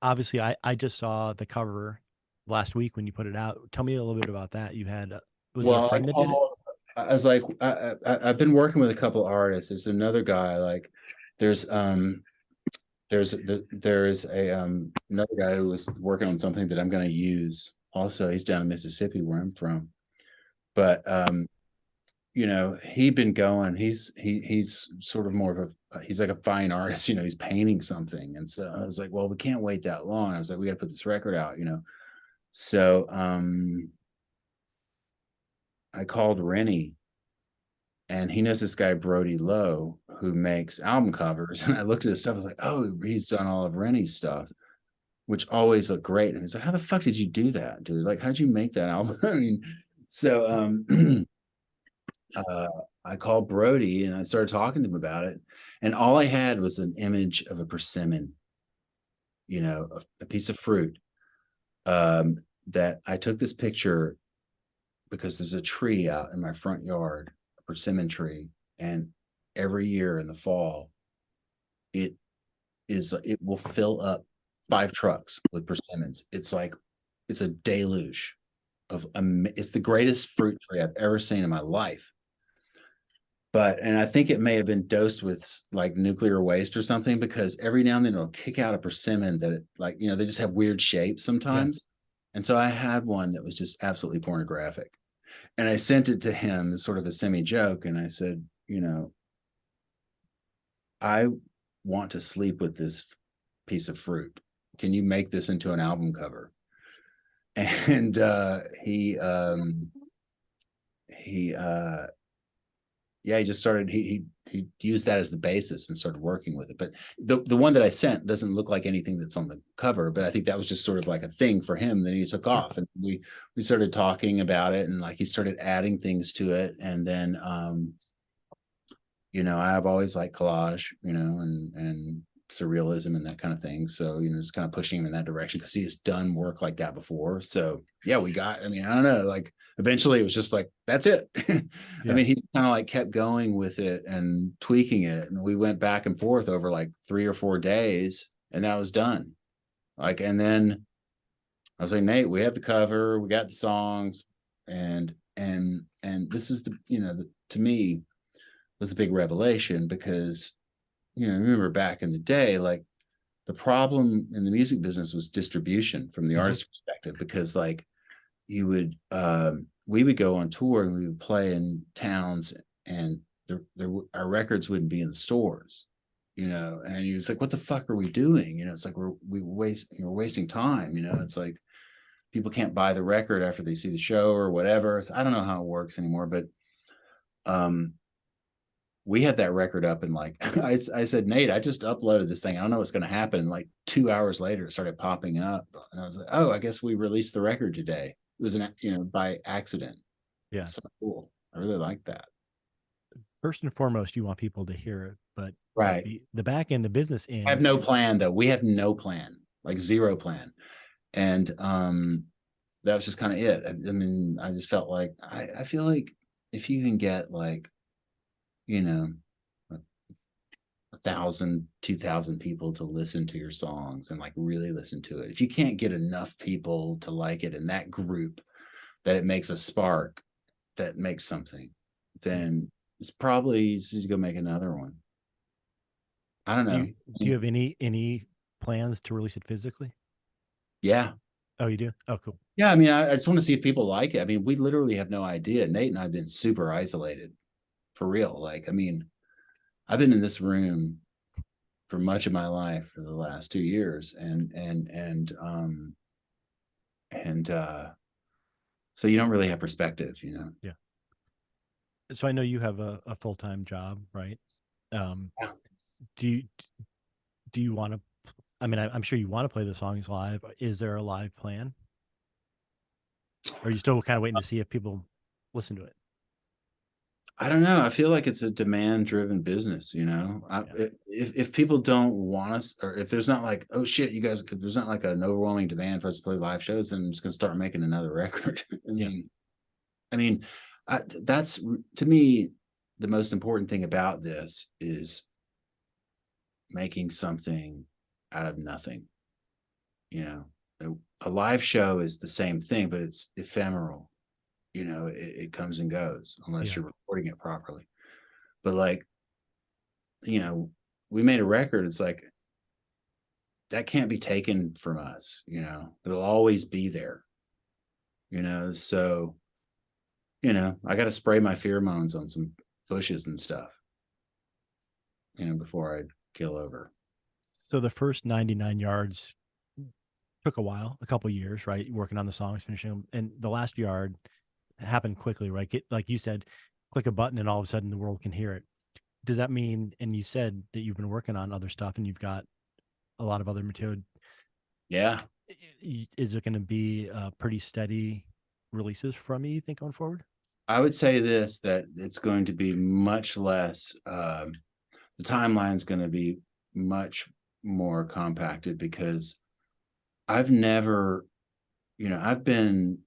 obviously I just saw the cover last week when you put it out. Tell me a little bit about that. You had was it a friend that did it? I was like, I've been working with a couple artists. There's another guy, like there's another guy who was working on something that I'm going to use. Also, he's down in Mississippi where I'm from, but he'd been going. He's sort of more of he's like a fine artist. He's painting something, and so I was like, well, we can't wait that long. I was like, we got to put this record out. So I called Rennie, and he knows this guy Brody Lowe who makes album covers. And I looked at his stuff. I was like, oh, he's done all of Rennie's stuff, which always looked great. And he's like, how the fuck did you do that, dude? Like, how'd you make that album? I mean, so I called Brody and I started talking to him about it. And all I had was an image of a persimmon, a piece of fruit, that I took this picture because there's a tree out in my front yard, a persimmon tree. And every year in the fall, it will fill up 5 trucks with persimmons. It's a deluge it's the greatest fruit tree I've ever seen in my life. And I think it may have been dosed with like nuclear waste or something, because every now and then it'll kick out a persimmon that they just have weird shapes sometimes. Yeah. And so I had one that was just absolutely pornographic, and I sent it to him as sort of a semi joke. And I said, I want to sleep with this piece of fruit. Can you make this into an album cover? And he just started, he used that as the basis and started working with it. But the one that I sent doesn't look like anything that's on the cover, but I think that was just sort of like a thing for him that he took off. And we started talking about it, and like he started adding things to it. And then I've always liked collage, and surrealism and that kind of thing. So, just kind of pushing him in that direction because he has done work like that before. So yeah, I mean, I don't know, like eventually it was just like, that's it. I mean, he kind of like kept going with it and tweaking it. And we went back and forth over like 3 or 4 days and that was done. Like, and then I was like, Nate, we have the cover, we got the songs, and this is to me was a big revelation because remember back in the day, like the problem in the music business was distribution from the artist perspective, because like you would we would go on tour and we would play in towns and our records wouldn't be in the stores, and you was like, what the fuck are we doing? It's like we're wasting time. It's like people can't buy the record after they see the show or whatever. So I don't know how it works anymore, but we had that record up and like I said, Nate, I just uploaded this thing. I don't know what's going to happen. And like 2 hours later, it started popping up, and I was like, oh, I guess we released the record today. It was by accident. Yeah. So cool. I really like that. First and foremost, you want people to hear it, but right. The back end, the business end. I have no plan though. We have no plan, like zero plan. And that was just kind of it. I mean, I just felt like I feel like if you can get like, 1,000, 2,000 people to listen to your songs and like really listen to it. If you can't get enough people to like it in that group, that it makes a spark that makes something, then it's probably you just go make another one. I don't know. Do you have any plans to release it physically? Yeah. Oh, you do? Oh, cool. Yeah. I mean, I just want to see if people like it. I mean, we literally have no idea. Nate and I have been super isolated for real. Like, I mean, I've been in this room for much of my life for the last 2 years. So you don't really have perspective, Yeah. So I know you have a full-time job, right? Yeah. Do you want to, I mean, I'm sure you want to play the songs live. Is there a live plan? Or are you still kind of waiting to see if people listen to it? I don't know. I feel like it's a demand-driven business, if people don't want us, or if there's not like, oh shit, you guys, because there's not like an overwhelming demand for us to play live shows, then I'm just gonna start making another record. That's to me the most important thing about this is making something out of nothing. A live show is the same thing, but it's ephemeral. It comes and goes unless you're recording it properly. But like, we made a record. It's like, that can't be taken from us, it'll always be there, so, I got to spray my pheromones on some bushes and stuff, before I kill over. So the first 99 yards took a while, a couple years, right? Working on the songs, finishing them. And the last yard happened quickly, right? Like you said, click a button and all of a sudden the world can hear it. Does that mean, and you said that you've been working on other stuff and you've got a lot of other material. Yeah. Is it going to be pretty steady releases from me, you think, going forward? I would say this, that it's going to be much less, the timeline's going to be much more compacted because I've never, I've been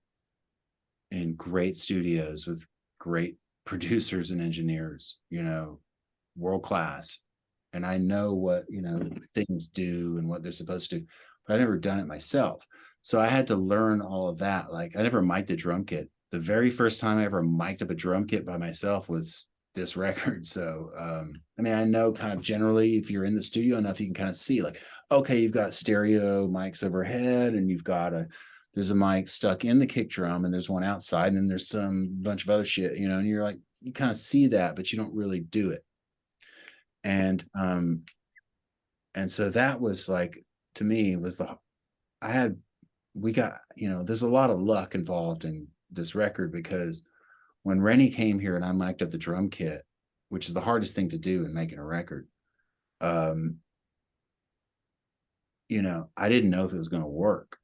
in great studios with great producers and engineers, world class. And I know what, things do and what they're supposed to do, but I've never done it myself. So I had to learn all of that. Like, I never mic'd a drum kit. The very first time I ever mic'd up a drum kit by myself was this record. So, I mean, I know kind of generally, if you're in the studio enough, you can kind of see like, okay, you've got stereo mics overhead and you've got there's a mic stuck in the kick drum and there's one outside and then there's some bunch of other shit, and you're like, you kind of see that, but you don't really do it. And so that was like, to me, was we got, there's a lot of luck involved in this record because when Rennie came here and I mic'd up the drum kit, which is the hardest thing to do in making a record, I didn't know if it was going to work.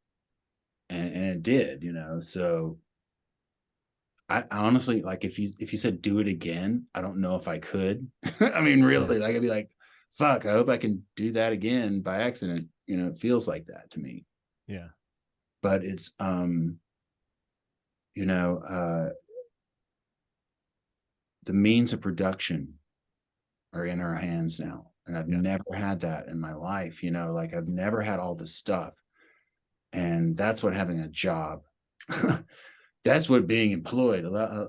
And it did, so I honestly, like, if you said do it again, I don't know if I could. I mean, really, like, I'd be like, fuck, I hope I can do that again by accident. You know, it feels like that to me. Yeah. But it's you know, the means of production are in our hands now. And I've never had that in my life, you know, like I've never had all this stuff. And that's what having a job, that's what being employed,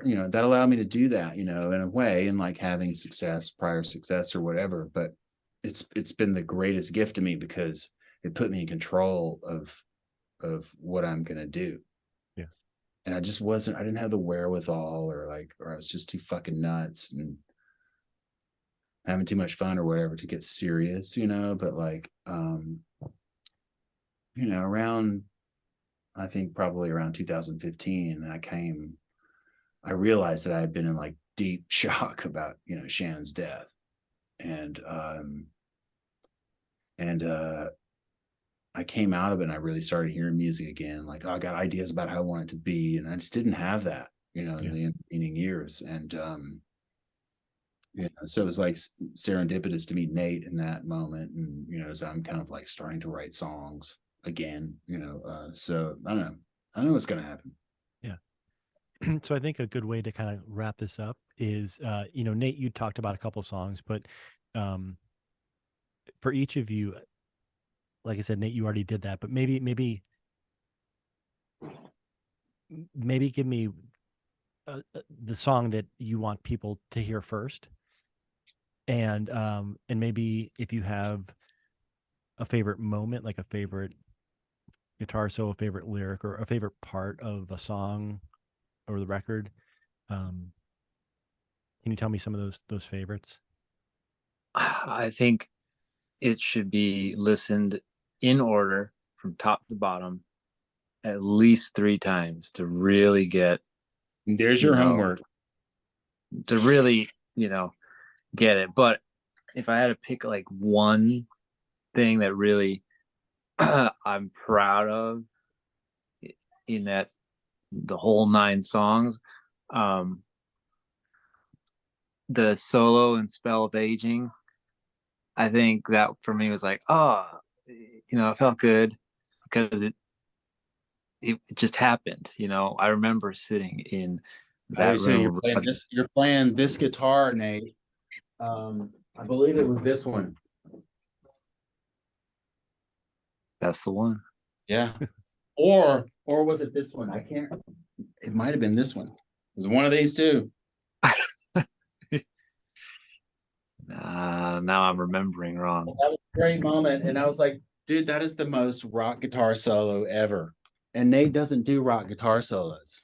you know, that allowed me to do that, you know, in a way, and like having success, prior success or whatever. But it's been the greatest gift to me because it put me in control of what I'm gonna do. Yeah. And I just wasn't, I didn't have the wherewithal, or I was just too fucking nuts and having too much fun or whatever to get serious, you know. But like you know, around, I think probably around 2015, I realized that I had been in like deep shock about, you know, Shannon's death. And and I came out of it and I really started hearing music again. Like, oh, I got ideas about how I want it to be. And I just didn't have that, you know, in the intervening years. And you know, so it was like serendipitous to meet Nate in that moment. And, you know, as I'm kind of like starting to write songs again, you know, so I don't know. I don't know what's gonna happen. Yeah. So I think a good way to kind of wrap this up is, you know, Nate, you talked about a couple songs, but um, for each of you, like I said, Nate, you already did that, but maybe give me the song that you want people to hear first, and maybe if you have a favorite moment, like a favorite guitar solo, a favorite lyric, or a favorite part of a song or the record, um, can you tell me some of those favorites? I think it should be listened in order from top to bottom at least 3 times to really get, There's you your know, homework. to really, you know, get it. But if I had to pick like one thing that really I'm proud of in that the whole 9 songs, um, the solo and Spell of Aging, I think that for me was like, oh, you know, it felt good because it just happened. You know, I remember sitting in I do that too. room. You're playing this guitar, Nate. I believe it was this one. That's the one. Yeah. Or was it this one? I can't, it might have been this one. It was one of these two. Now I'm remembering wrong. That was a great moment. And I was like, dude, that is the most rock guitar solo ever. And Nate doesn't do rock guitar solos.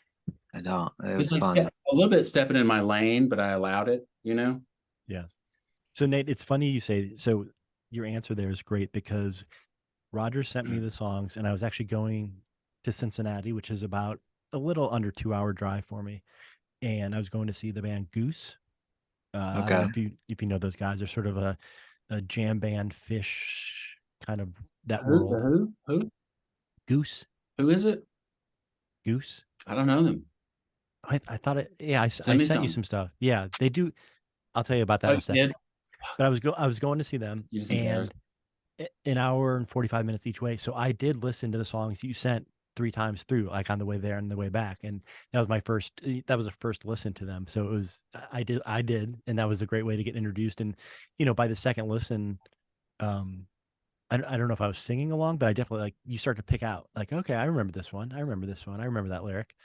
I don't. It It's was like fun. a little bit stepping in my lane, but I allowed it, you know? Yes. So Nate, it's funny you say so. Your answer there is great because Roger sent me the songs, and I was actually going to Cincinnati, which is about a little under 2 hour drive for me, and I was going to see the band Goose. I don't know Okay. if you know those guys. They're sort of a jam band, fish kind of that Who? world. Who? Goose, Who is it? Goose. I don't know them. I thought it. Yeah, I Send me sent you some. some stuff. Yeah, they do. I'll tell you about that Oh, in a you second. did? But I was going to see them, You just embarrassed. and an hour and 45 minutes each way. So I did listen to the songs you sent 3 times through, like on the way there and the way back. And that was my first, that was a first listen to them. So it was, I did. And that was a great way to get introduced. And, you know, by the second listen, um, I don't know if I was singing along, but I definitely like, you start to pick out like, okay, I remember this one. I remember this one. I remember that lyric.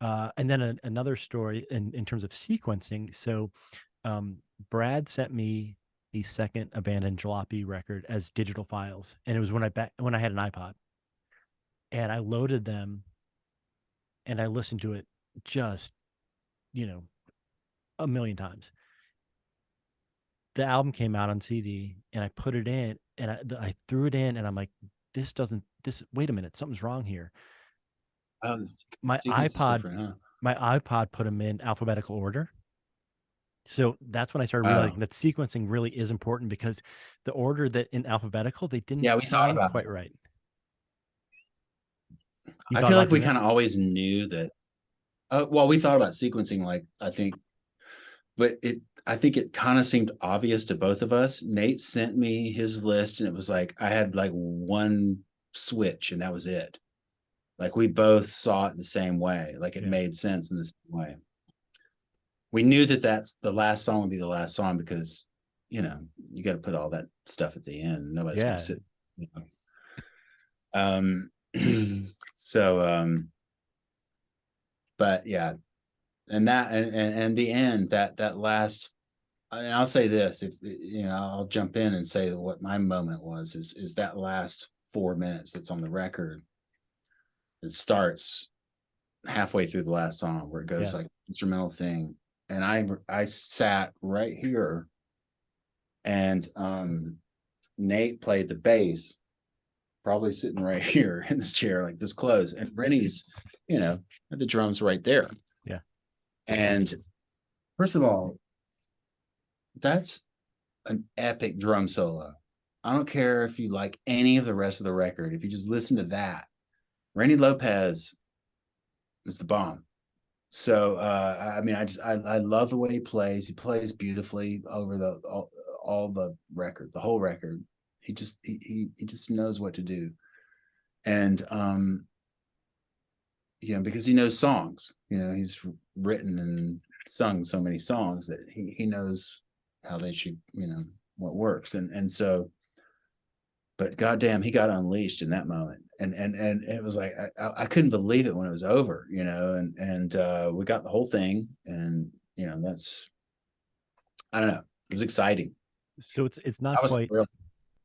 And then another story in terms of sequencing. So, Brad sent me the second Abandoned Jalopy record as digital files, and it was when I had an iPod, and I loaded them and I listened to it just, you know, a million times. The album came out on CD, and I put it in, and I threw it in, and I'm like, this doesn't this. Wait a minute, something's wrong here. My Sequence is iPod, different, huh? my iPod put them in alphabetical order. So that's when I started Oh, realizing that sequencing really is important because the order that in alphabetical, they didn't yeah, we thought sound about quite it. right. You I thought feel about like we doing that? kind of always knew that. Well, we thought about sequencing, like I think, but I think it kind of seemed obvious to both of us. Nate sent me his list, and it was like I had like one switch, and that was it. Like we both saw it the same way. Like it made sense in the same way. We knew that that's the last song would be the last song because, you know, you got to put all that stuff at the end. Nobody's going to sit. You know? But yeah, and that and the end, that last, and I'll say this, if you know, I'll jump in and say what my moment was is that last 4 minutes that's on the record. It starts halfway through the last song where it goes like instrumental thing, and I sat right here, and Nate played the bass, probably sitting right here in this chair, like this close, and Rennie's, you know, had the drums right there. Yeah. And first of all, that's an epic drum solo. I don't care if you like any of the rest of the record. If you just listen to that, Rennie Lopez is the bomb. So I mean, I love the way he plays. He plays beautifully over the all the record, the whole record. He just knows what to do. And you know, because he knows songs, you know, he's written and sung so many songs that he knows how they should, you know, what works. And so, but goddamn, he got unleashed in that moment. And it was like I couldn't believe it when it was over, you know, and we got the whole thing, and you know, that's, I don't know, it was exciting. So it's not quite thrilled.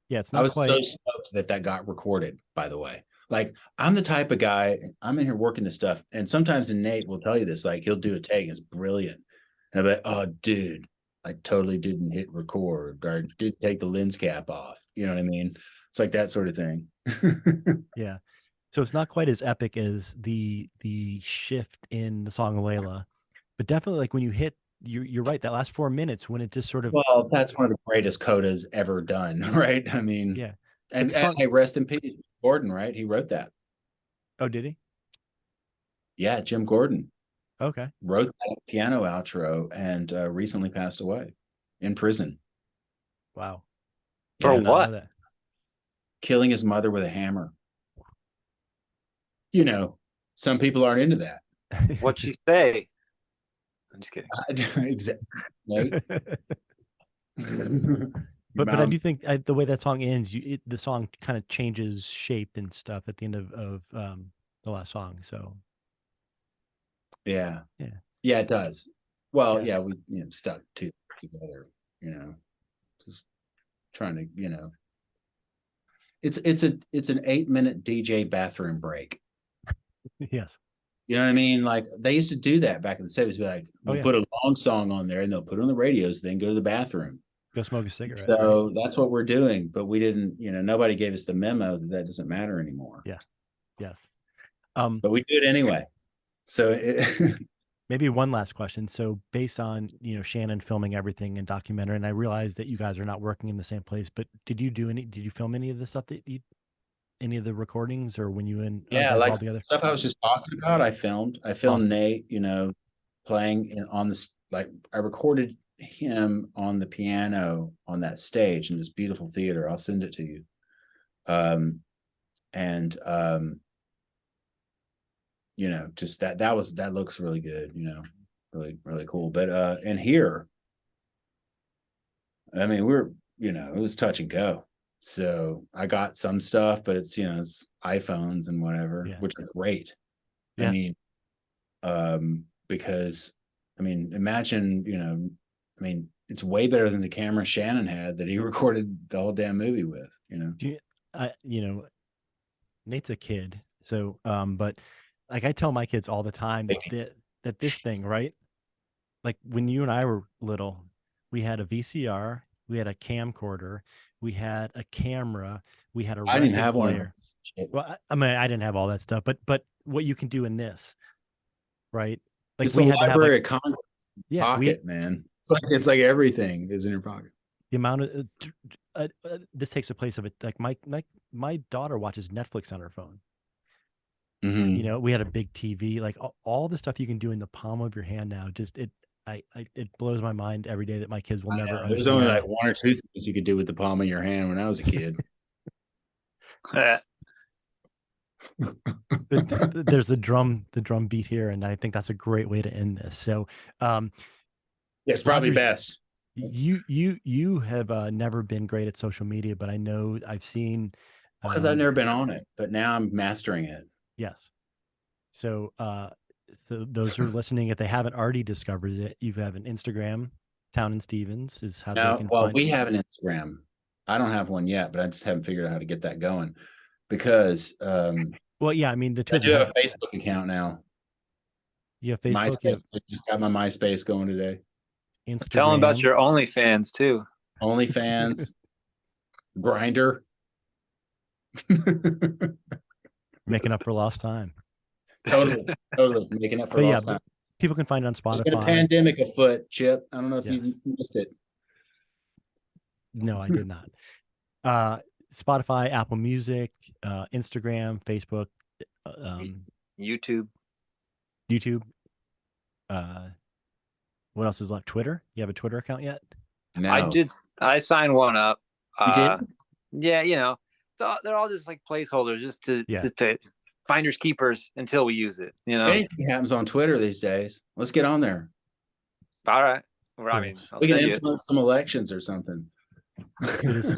Yeah, it's I not was quite so stoked that got recorded, by the way. Like, I'm the type of guy, I'm in here working this stuff, and sometimes Nate will tell you this, like he'll do a take, it's brilliant. And I'll be like, oh dude, I totally didn't hit record, or did take the lens cap off. You know what I mean? It's like that sort of thing. Yeah. So it's not quite as epic as the shift in the song Layla, but definitely like when you hit, you're right, that last 4 minutes when it just sort of, Well, that's one of the greatest codas ever done, right? I mean, yeah. But and the song, hey, rest in peace, Gordon, right? He wrote that. oh, did he? Yeah, Jim Gordon Okay. wrote that piano outro, and recently passed away in prison. Wow. I For did not what? know that. Killing his mother with a hammer. You know, some people aren't into that. What'd she say? I'm just kidding. Exactly. Nate. But I do think the way that song ends, the song kind of changes shape and stuff at the end of the last song. So yeah, yeah, it does. Well, yeah, we, you know, stuck together. You know, just trying to, you know, it's an 8-minute DJ bathroom break. yes. You know what I mean? Like they used to do that back in the 70s. Be like, Oh we'll yeah, put a long song on there, and they'll put it on the radios, then go to the bathroom. go smoke a cigarette. Right? So that's what we're doing. But we didn't, you know, nobody gave us the memo that doesn't matter anymore. Yeah, yes. But we do it anyway. So Maybe one last question. So based on, Shannon filming everything in documentary, and I realize that you guys are not working in the same place, but did you film any of the stuff any of the recordings, or when you and yeah, guys were like all together? stuff I was just talking about, I filmed Awesome. Nate, you know, playing on this, like I recorded him on the piano on that stage in this beautiful theater. I'll send it to you. And you know, just that looks really good, you know, really, really cool. But and here, I mean, you know, it was touch and go. So I got some stuff, but it's, you know, it's iPhones and whatever, Yeah. which are great. I Yeah. mean, because I mean, imagine, you know, I mean, it's way better than the camera Shannon had that he recorded the whole damn movie with, you know. Nate's a kid, so but like I tell my kids all the time that this thing, right? Like when you and I were little, we had a VCR, we had a camcorder, we had a camera, we had a I didn't record have one of player. those. Well, I mean, I didn't have all that stuff, but what you can do in this, right? Like It's the we had to have Library like, of Congress yeah, pocket, man. It's like everything is in your pocket. the amount of this takes a place of it. Like my daughter watches Netflix on her phone. Mm-hmm. We had a big TV, like all the stuff you can do in the palm of your hand now. Just it blows my mind every day that my kids will never There's understand only how like to. one or two things you could do with the palm of your hand when I was a kid. There's the drum beat here, and I think that's a great way to end this. So, Yeah, it's probably Rogers, best you have never been great at social media, but I know I've seen. because I've never been on it, but now I'm mastering it. Yes. So, so those who are listening, if they haven't already discovered it, you have an Instagram. Towne and Stevens is how they Now, can well, find. we have an Instagram. I don't have one yet, but I just haven't figured out how to get that going because Well, yeah, I mean the two I of do you have have. a Facebook account now. You have Facebook. You have MySpace. I just got my MySpace going today. Tell them about Instagram. your OnlyFans too. OnlyFans, Grinder. Making up for lost time. Totally making up for But yeah, lost but time. people can find it on There's been a Spotify. pandemic afoot, Chip. I don't know if Yes. you missed it. No, I did not. Spotify, Apple Music, Instagram, Facebook, YouTube. YouTube. What else is left? Twitter. You have a Twitter account yet? No, I signed one up. you did. Yeah, you know, they're all just like placeholders, just to finders keepers until we use it. You know, Anything happens on Twitter these days. Let's get on there. all right. Well, Cool. I mean, We can influence some elections or something. It is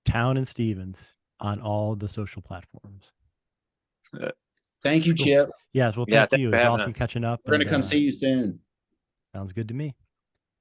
Towne and Stevens on all the social platforms. Thank you, Cool. Chip. Yes, well, Yeah, thank you. It was awesome us. catching up. We're gonna come see you soon. Sounds good to me.